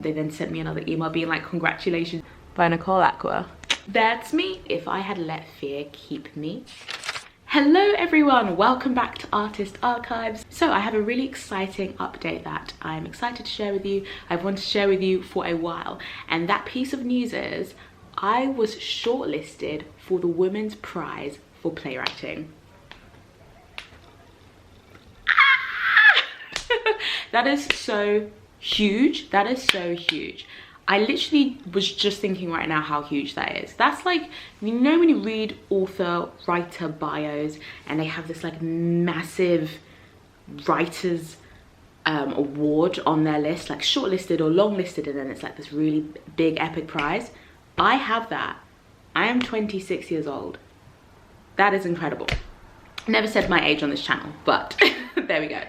They then sent me another email being like, congratulations by Nicole Aqua. That's me. If I had let fear keep me. Hello everyone, welcome back to Artist Archives. So I have a really exciting update that I'm excited to share with you. I've wanted to share with you for a while, and that piece of news is I was shortlisted for the Women's Prize for Playwriting. That is so huge. That is so huge. I literally was just thinking right now how huge that is. That's like, you know when you read author, writer bios and they have this like massive writers award on their list, like shortlisted or longlisted, and then it's like this really big epic prize. I have that. I am 26 years old. That is incredible. Never said my age on this channel, but there we go.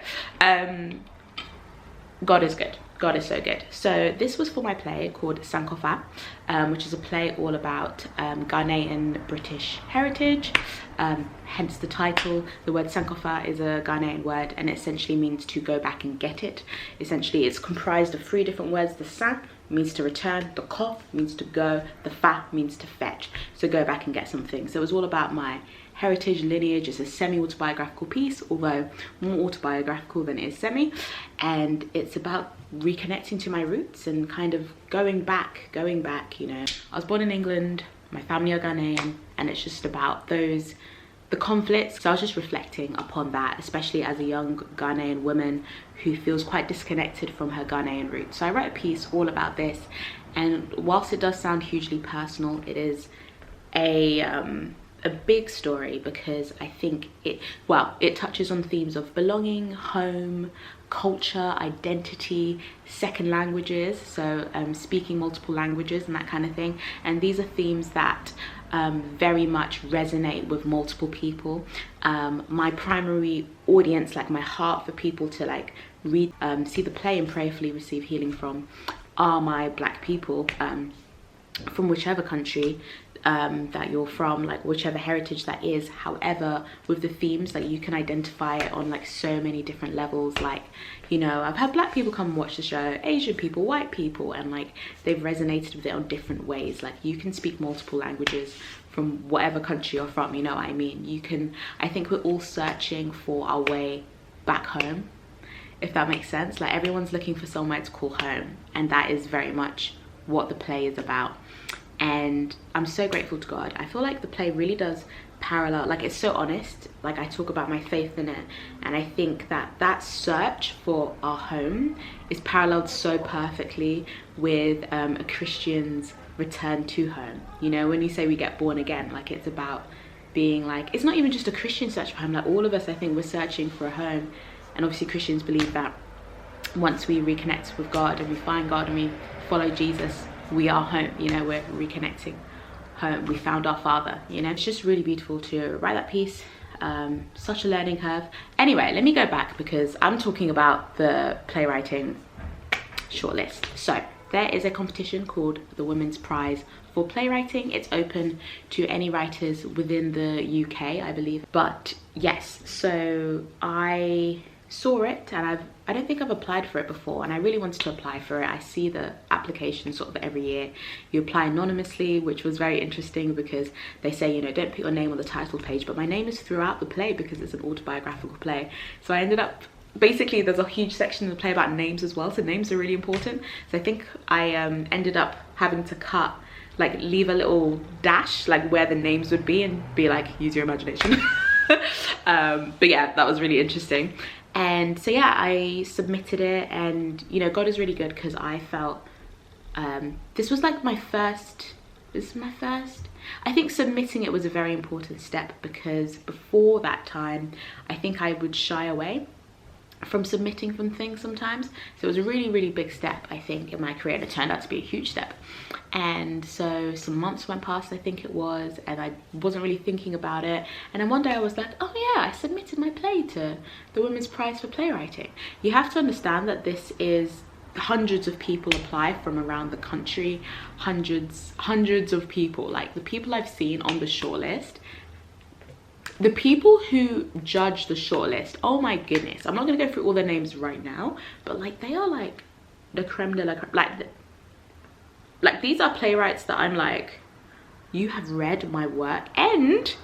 God is good. God is so good. So this was for my play called Sankofa, which is a play all about Ghanaian British heritage, hence the title. The word Sankofa is a Ghanaian word and it essentially means to go back and get it. Essentially it's comprised of 3 different words. The San means to return, the Ko means to go, the Fa means to fetch. So go back and get something. So it was all about my heritage, lineage. It's a semi-autobiographical piece, although more autobiographical than it is semi, and it's about reconnecting to my roots and kind of going back, you know. I was born in England, my family are Ghanaian, and it's just about the conflicts. So I was just reflecting upon that, especially as a young Ghanaian woman who feels quite disconnected from her Ghanaian roots. So I wrote a piece all about this, and whilst it does sound hugely personal, it is a big story because I think it touches on themes of belonging, home, culture, identity, second languages, so speaking multiple languages and that kind of thing. And these are themes that very much resonate with multiple people. My primary audience, like my heart for people to like read, see the play and prayerfully receive healing from, are my Black people from whichever country that you're from, like whichever heritage that is. However, with the themes, like you can identify it on like so many different levels. Like, you know, I've had Black people come and watch the show, Asian people, white people, and like they've resonated with it on different ways. Like you can speak multiple languages from whatever country you're from, you know what I mean? You can, I think we're all searching for our way back home, if that makes sense. Like everyone's looking for somewhere to call home, and that is very much what the play is about. And I'm so grateful to God. I feel like the play really does parallel, like it's so honest. Like I talk about my faith in it, and I think that that search for our home is paralleled so perfectly with a Christian's return to home. You know, when you say we get born again, like it's about being like, it's not even just a Christian search for home. Like all of us, I think we're searching for a home. And obviously Christians believe that once we reconnect with God and we find God and we follow Jesus, we are home, you know, we're reconnecting home. We found our Father, you know. It's just really beautiful to write that piece. Such a learning curve. Anyway, let me go back because I'm talking about the playwriting shortlist. So there is a competition called the Women's Prize for Playwriting. It's open to any writers within the UK, I believe. But yes, so I saw it, and I don't think I've applied for it before, and I really wanted to apply for it. I see the application sort of every year. You apply anonymously, which was very interesting because they say, you know, don't put your name on the title page, but my name is throughout the play because it's an autobiographical play. So I ended up, basically there's a huge section in the play about names as well, so names are really important. So I think I ended up having to cut, like leave a little dash like where the names would be and be like, use your imagination. But yeah, that was really interesting. And so yeah, I submitted it, and you know, God is really good because I felt this was like my first, I think submitting it was a very important step, because before that time I think I would shy away from submitting from things sometimes. So it was a really, really big step, I think, in my career, and it turned out to be a huge step. And so some months went past, I think it was, and I wasn't really thinking about it. And then one day I was like, oh yeah, I submitted my play to the Women's Prize for Playwriting. You have to understand that this is, hundreds of people apply from around the country, hundreds of people. Like the people I've seen on the shortlist, the people who judge the shortlist, oh my goodness, I'm not gonna go through all their names right now, but like they are like the creme de la creme. Like Like, these are playwrights that I'm like, you have read my work and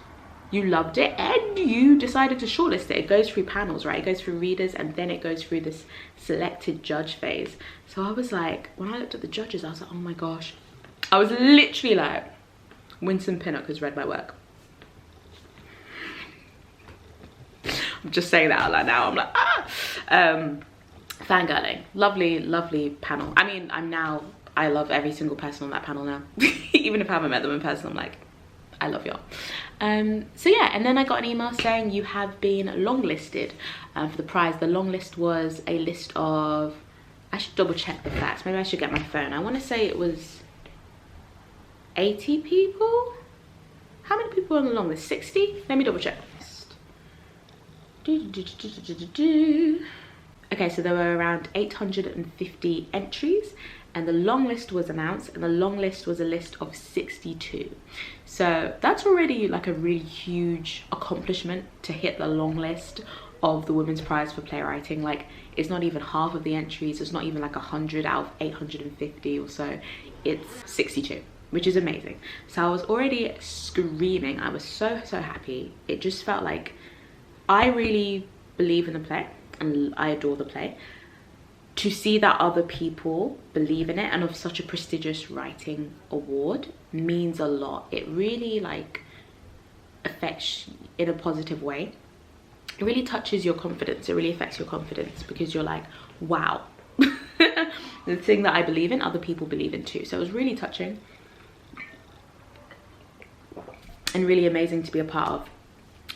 you loved it and you decided to shortlist it. It goes through panels, right? It goes through readers and then it goes through this selected judge phase. So I was like, when I looked at the judges, I was like, oh my gosh. I was literally like, Winston Pinnock has read my work. I'm just saying that out loud now. I'm like, fangirling. Lovely, lovely panel. I mean, I love every single person on that panel now. Even if I haven't met them in person, I'm like, I love y'all. So yeah, and then I got an email saying you have been longlisted for the prize. The long list was a list of, I should double check the facts. Maybe I should get my phone. I want to say it was 80 people. How many people were on the long list? 60? Let me double check. Okay, so there were around 850 entries and the long list was announced, and the long list was a list of 62. So that's already like a really huge accomplishment to hit the long list of the Women's Prize for Playwriting. Like, it's not even half of the entries. It's not even like 100 out of 850 or so. It's 62, which is amazing. So I was already screaming. I was so happy. It just felt like I really believe in the play and I adore the play. To see that other people believe in it and of such a prestigious writing award means a lot. It really like affects in a positive way. It really touches your confidence. It really affects your confidence because you're like, wow. The thing that I believe in, other people believe in too. So it was really touching and really amazing to be a part of.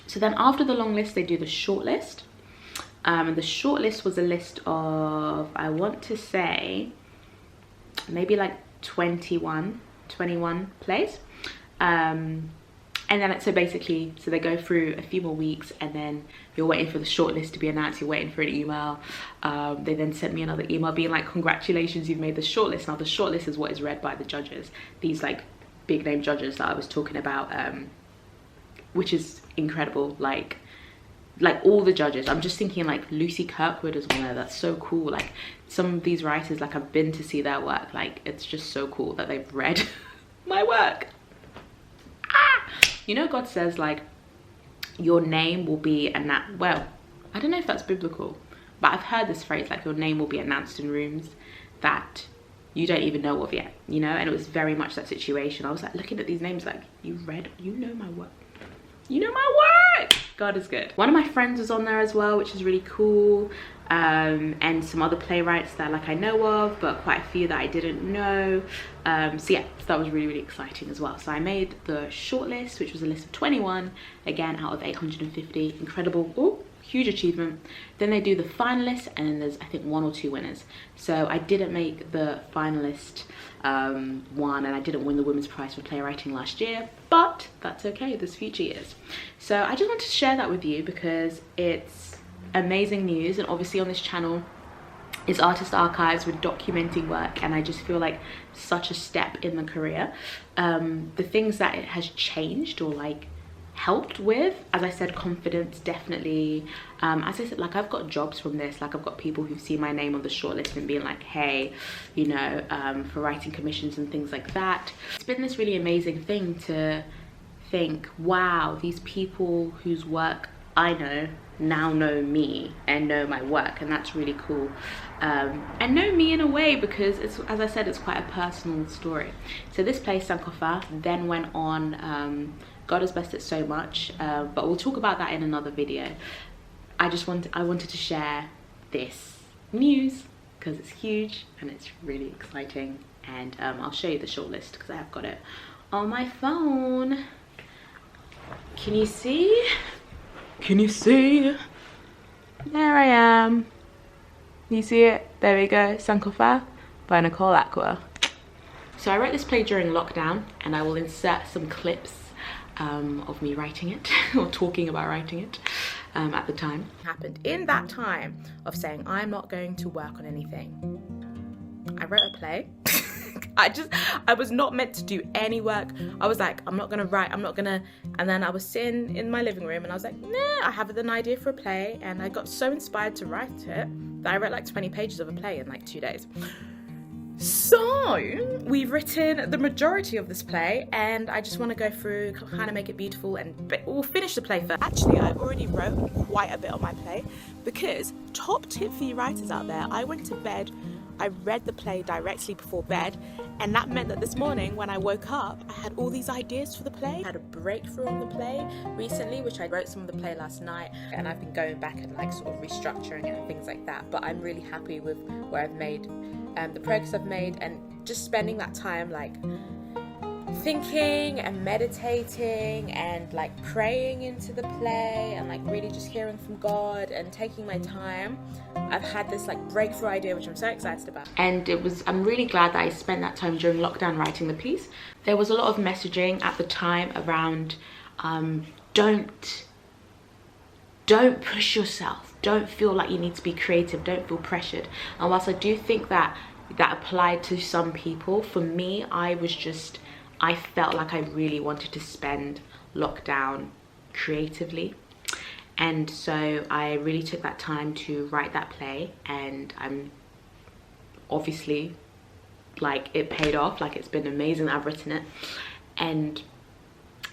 So then after the long list, they do the short list. And the short list was a list of, I want to say, maybe like 21 plays. And then so basically, so they go through a few more weeks and then you're waiting for the short list to be announced. You're waiting for an email. They then sent me another email being like, congratulations, you've made the short list. Now the short list is what is read by the judges. These like big name judges that I was talking about, which is incredible. Like all the judges. I'm just thinking like Lucy Kirkwood as well. That's so cool. Like some of these writers, like I've been to see their work. Like it's just so cool that they've read my work. You know, God says like your name will be announced. Well, I don't know if that's biblical, but I've heard this phrase like your name will be announced in rooms that you don't even know of yet, you know. And it was very much that situation. I was like looking at these names like, you know my work. You know my work. God is good. One of my friends was on there as well, which is really cool. And some other playwrights that like I know of, but quite a few that I didn't know. So yeah, so that was really exciting as well. So I made the shortlist, which was a list of 21, again out of 850. Incredible. Oh, huge achievement. Then they do the finalists, and then there's I think 1 or 2 winners. So I didn't make the finalist one, and I didn't win the Women's Prize for Playwriting last year, but that's okay, there's future years. So I just wanted to share that with you because it's amazing news, and obviously on this channel is Artist Archives with documenting work, and I just feel like such a step in the career. The things that it has changed or like helped with, as I said, confidence definitely. As I said, like I've got jobs from this. Like I've got people who've seen my name on the shortlist and being like, hey, you know, for writing commissions and things like that. It's been this really amazing thing to think, wow, these people whose work I know now know me and know my work, and that's really cool. And know me in a way because it's, as I said, it's quite a personal story. So this play, Sankofa, then went on God is Best at So Much, but we'll talk about that in another video. I wanted to share this news because it's huge and it's really exciting, and I'll show you the shortlist because I have got it on my phone. Can you see? Can you see? There I am. You see it? There we go. Sankofa by Nicole Aqua. So I wrote this play during lockdown, and I will insert some clips of me writing it or talking about writing it at the time. Happened in that time of saying I'm not going to work on anything. I wrote a play. I was not meant to do any work. I was like, I'm not gonna write, and then I was sitting in my living room and I was like, nah, I have an idea for a play, and I got so inspired to write it that I wrote like 20 pages of a play in like 2 days. So we've written the majority of this play, and I just want to go through, kind of make it beautiful, and we'll finish the play first. Actually, I've already wrote quite a bit on my play, because top tip for you writers out there, I went to bed, I read the play directly before bed, and that meant that this morning when I woke up, I had all these ideas for the play. I had a breakthrough on the play recently, which I wrote some of the play last night, and I've been going back and like sort of restructuring it and things like that. But I'm really happy with where I've made, the progress I've made, and just spending that time like thinking and meditating and like praying into the play and like really just hearing from God and taking my time. I've had this like breakthrough idea, which I'm so excited about, and I'm really glad that I spent that time during lockdown writing the piece. There was a lot of messaging at the time around don't push yourself, don't feel like you need to be creative, don't feel pressured. And whilst I do think that applied to some people, for me, I felt like I really wanted to spend lockdown creatively. And so I really took that time to write that play, and I'm obviously, like, it paid off. Like, it's been amazing that I've written it. And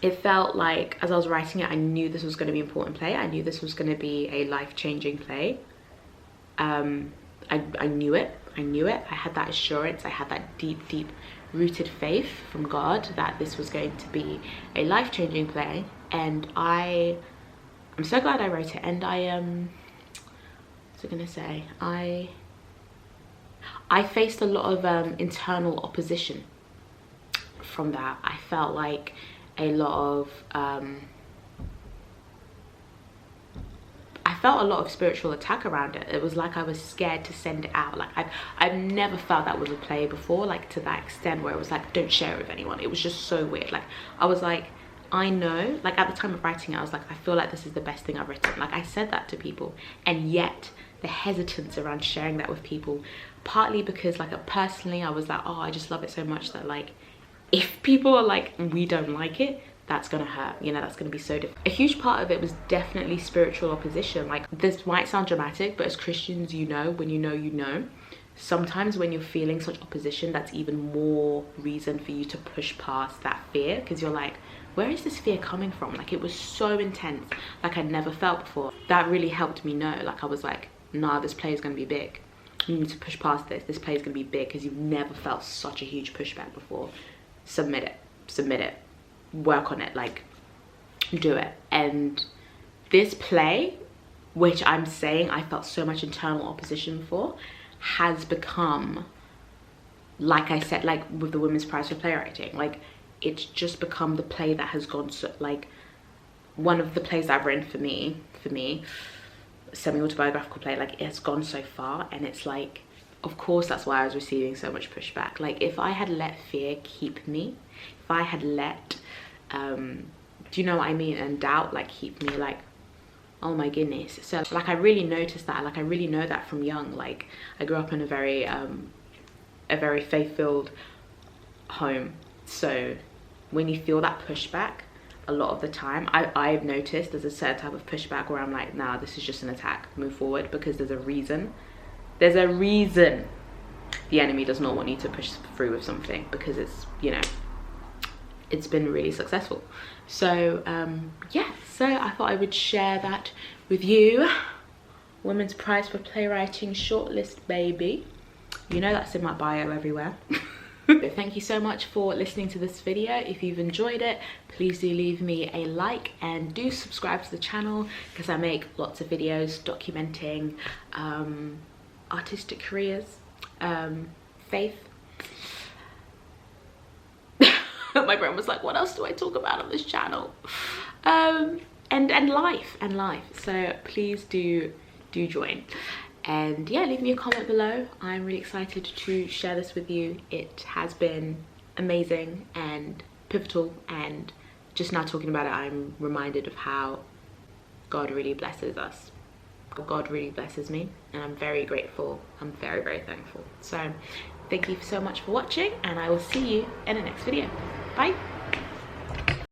it felt like as I was writing it, I knew this was going to be an important play. I knew this was going to be a life-changing play. I knew it. I had that assurance. I had that deep rooted faith from God that this was going to be a life-changing play. And I'm so glad I wrote it. And what's I gonna say? I faced a lot of internal opposition from that. I felt like a lot of spiritual attack around it. It was like I was scared to send it out. Like I've never felt that with a play before, like to that extent where it was like, don't share it with anyone. It was just so weird. Like I was like, I know, like at the time of writing it, I was like, I feel like this is the best thing I've written. Like I said that to people, and yet the hesitance around sharing that with people, partly because like personally I was like, oh, I just love it so much that like if people are like, we don't like it, that's gonna hurt, you know, that's gonna be so difficult. A huge part of it was definitely spiritual opposition. Like, this might sound dramatic, but as Christians, you know, when you know, sometimes when you're feeling such opposition, that's even more reason for you to push past that fear, because you're like, where is this fear coming from? Like, it was so intense, like I'd never felt before. That really helped me know. Like, I was like, nah, this play is gonna be big. You need to push past this play is gonna be big, because you've never felt such a huge pushback before. Submit it, work on it, like do it. And this play, which I'm saying I felt so much internal opposition for, has become, like I said, like with the Women's Prize for Playwriting, like it's just become the play that has gone so, like one of the plays that I've written for me, semi-autobiographical play, like it has gone so far. And it's like, of course that's why I was receiving so much pushback. Like if I had let fear keep me, if I had let do you know what I mean, and doubt like keep me, like, oh my goodness. So like I really noticed that, like I really know that from young. Like I grew up in a very faith-filled home, so when you feel that pushback a lot of the time, I've noticed there's a certain type of pushback where I'm like, nah, this is just an attack, move forward, because there's a reason the enemy does not want you to push through with something, because it's, you know, it's been really successful. So yeah, so I thought I would share that with you. Women's Prize for Playwriting shortlist, baby. You know that's in my bio everywhere. Thank you so much for listening to this video. If you've enjoyed it, please do leave me a like, and do subscribe to the channel, because I make lots of videos documenting artistic careers, faith. My brain was like, what else do I talk about on this channel? And life. So please do join. And yeah, leave me a comment below. I'm really excited to share this with you. It has been amazing and pivotal, and just now talking about it, I'm reminded of how God really blesses us. God really blesses me, and I'm very grateful. I'm very, very thankful. So thank you so much for watching, and I will see you in the next video. Bye.